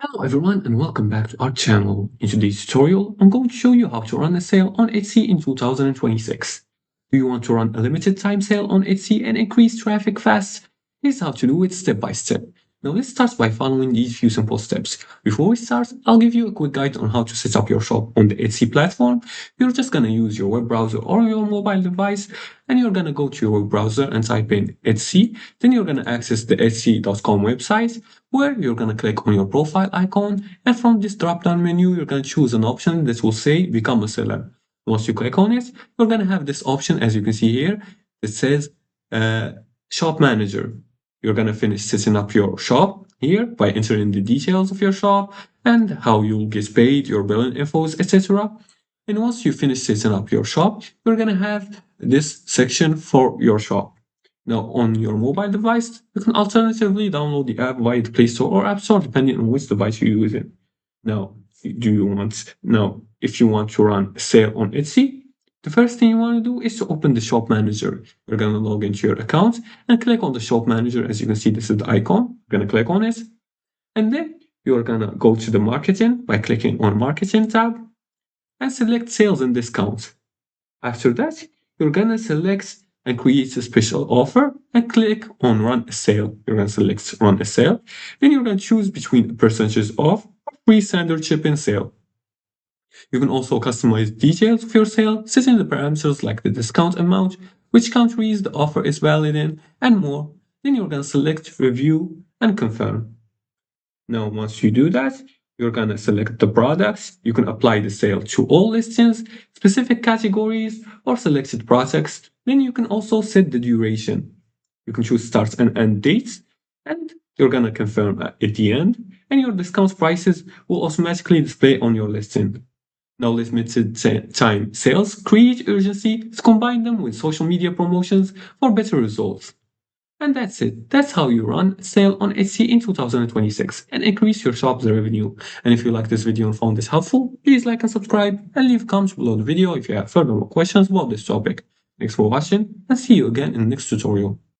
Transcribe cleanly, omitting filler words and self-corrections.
Hello everyone and welcome back to our channel. In today's tutorial, I'm going to show you how to run a sale on Etsy in 2026. Do you want to run a limited time sale on Etsy and increase traffic fast? Here's how to do it step by step. Now let's start by following these few simple steps. Before we start, I'll give you a quick guide on how to set up your shop on the Etsy platform. You're just going to use your web browser or your mobile device, and you're going to go to your web browser and type in Etsy. Then you're going to access the Etsy.com website, where you're going to click on your profile icon, and from this drop down menu you're going to choose an option that will say become a seller. Once you click on it, you're going to have this option, as you can see here, that says shop manager. You're going to finish setting up your shop here by entering the details of your shop and how you'll get paid, your billing infos, etc. And once you finish setting up your shop, you're going to have this section for your shop. Now, on your mobile device, you can alternatively download the app via the Play Store or App Store, depending on which device you're using. Now, if you want to run a sale on Etsy, the first thing you want to do is to open the shop manager. You're going to log into your account and click on the shop manager. As you can see, this is the icon. You're going to click on it. And then you're going to go to the marketing by clicking on marketing tab and select sales and discounts. After that, you're going to select and create a special offer and click on run a sale. You're going to select run a sale. Then you're going to choose between percentages off or free standard shipping sale. You can also customize details of your sale, setting the parameters like the discount amount, which countries the offer is valid in, and more. Then you're going to select review and confirm. Now, once you do that, you're going to select the products. You can apply the sale to all listings, specific categories, or selected products. Then you can also set the duration. You can choose start and end dates, and you're going to confirm at the end, and your discount prices will automatically display on your listing. Now, limited time sales create urgency to combine them with social media promotions for better results. And that's it. That's how you run a sale on Etsy in 2026 and increase your shop's revenue. And if you like this video and found this helpful, please like and subscribe and leave comments below the video if you have further questions about this topic. Thanks for watching and see you again in the next tutorial.